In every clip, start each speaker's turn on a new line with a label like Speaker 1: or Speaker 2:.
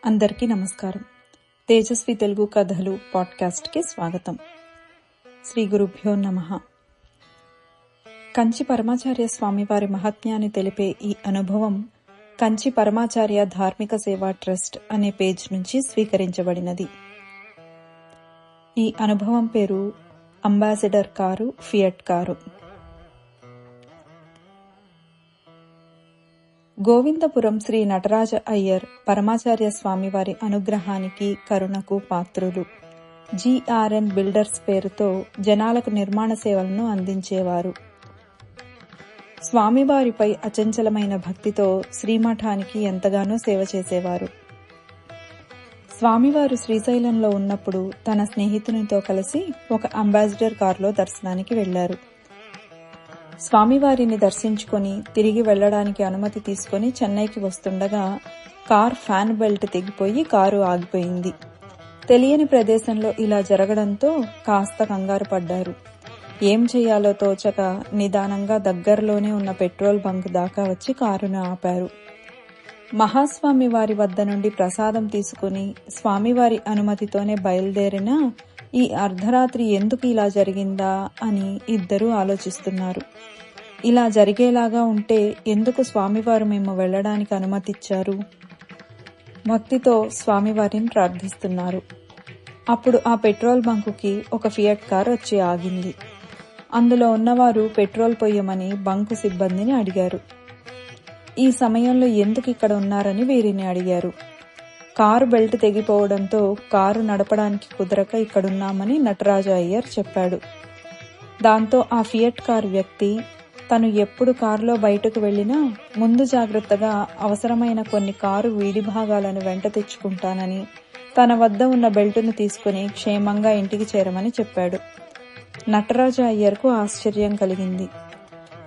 Speaker 1: అందరికీ నమస్కారం. తేజస్వి తెలుగు కథలు పాడ్కాస్ట్కి స్వాగతం. శ్రీ గురుభ్యో నమః. కంచి పరమాచార్య స్వామివారి మహాత్మ్యాన్ని తెలిపే ఈ అనుభవం కంచి పరమాచార్య ధార్మిక సేవా ట్రస్ట్ అనే పేజ్ నుంచి స్వీకరించబడినది. ఈ అనుభవం పేరు ambassador car, Fiat car. Govindapuram Shri Nataraja Iyer Paramacharya స్వామివారి అనుగ్రహానికి, కరుణకు పాత్రులు. జిఆర్ఎన్ బిల్డర్స్ పేరుతో జనాలకు నిర్మాణ సేవలను అందించేవారు. స్వామివారిపై అచంచలమైన భక్తితో శ్రీమఠానికి ఎంతగానో సేవ చేసేవారు. స్వామివారు శ్రీశైలంలో ఉన్నప్పుడు తన స్నేహితునితో కలిసి ఒక అంబాసిడర్ కారులో దర్శనానికి వెళ్లారు. స్వామివారిని దర్శించుకొని తిరిగి వెళ్లడానికి అనుమతి తీసుకుని చెన్నైకి వస్తుండగా కార్ ఫ్యాన్ బెల్ట్ తెగిపోయి కారు ఆగిపోయింది. తెలియని ప్రదేశంలో ఇలా జరగడంతో కాస్త కంగారు పడ్డారు. ఏం చేయాలో తోచక నిదానంగా దగ్గరలోనే ఉన్న పెట్రోల్ బంక్ దాకా వచ్చి కారును ఆపారు. మహాస్వామి వారి వద్ద నుండి ప్రసాదం తీసుకుని స్వామివారి అనుమతితోనే బయలుదేరిన ఈ అర్ధరాత్రి ఎందుకు ఇలా జరిగిందా అని ఇద్దరూ ఆలోచిస్తున్నారు. ఇలా జరిగేలాగా ఉంటే ఎందుకు స్వామివారు మేము వెళ్లడానికి అనుమతిచ్చారు? భక్తితో స్వామివారిని ప్రార్థిస్తున్నారు. అప్పుడు ఆ పెట్రోల్ బంకుకి ఒక ఫియట్ కార్ వచ్చి ఆగింది. అందులో ఉన్నవారు పెట్రోల్ పొయ్యమని బంకు సిబ్బందిని అడిగారు. ఈ సమయంలో ఎందుకు ఇక్కడ ఉన్నారని వీరిని అడిగారు. కారు బెల్ట్ తెగిపోవడంతో కారు నడపడానికి కుదరక ఇక్కడున్నామని నటరాజ అయ్యర్ చెప్పాడు. దాంతో ఆ ఫియట్ కారు వ్యక్తి తను ఎప్పుడు కారులో బయటకు వెళ్లినా ముందు జాగ్రత్తగా అవసరమైన కొన్ని కారు వీడి భాగాలను వెంట తెచ్చుకుంటానని, తన వద్ద ఉన్న బెల్టును తీసుకుని క్షేమంగా ఇంటికి చేరమని చెప్పాడు. నటరాజ అయ్యర్కు ఆశ్చర్యం కలిగింది.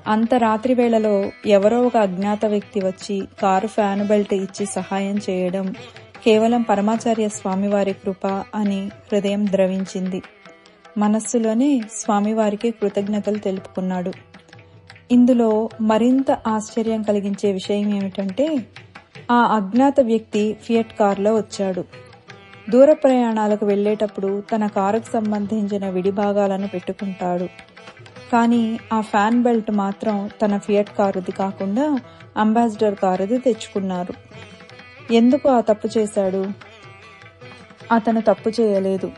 Speaker 1: అంత రాత్రి వేళలో ఎవరో ఒక అజ్ఞాత వ్యక్తి వచ్చి కారు ఫ్యాన్ బెల్ట్ ఇచ్చి సహాయం చేయడం కేవలం పరమాచార్య స్వామివారి కృప అని హృదయం ద్రవించింది. మనస్సులోనే స్వామివారికి కృతజ్ఞతలు తెలుపుకున్నాడు. ఇందులో మరింత ఆశ్చర్యం కలిగించే విషయం ఏమిటంటే, ఆ అజ్ఞాత వ్యక్తి ఫియట్ కారులో వచ్చాడు. దూర ప్రయాణాలకు వెళ్లేటప్పుడు తన కారుకు సంబంధించిన విడిభాగాలను పెట్టుకుంటాడు. కానీ ఆ ఫ్యాన్ బెల్ట్ మాత్రం తన ఫియట్ కారుది కాకుండా అంబాసిడర్ కారుది తెచ్చుకున్నారు. ఎందుకు ఆ తప్పు చేశాడు? అతను తప్పు చేయలేదు.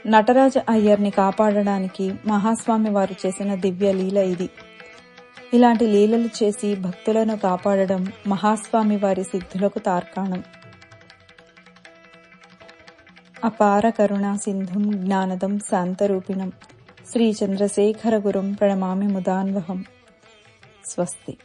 Speaker 1: నటరాజ అయ్యర్ని కాపాడడానికి మహాస్వామి వారు చేసిన దివ్య లీల ఇది. ఇలాంటి లీలలు చేసి భక్తులను కాపాడడం మహాస్వామి వారి సిద్ధులకు తార్కాణం. అపార కరుణా సింధుం జ్ఞానదం శాంతరూపిణం శ్రీ చంద్రశేఖర గురుం ప్రణమామి ముదాన్వహం. స్వస్తి.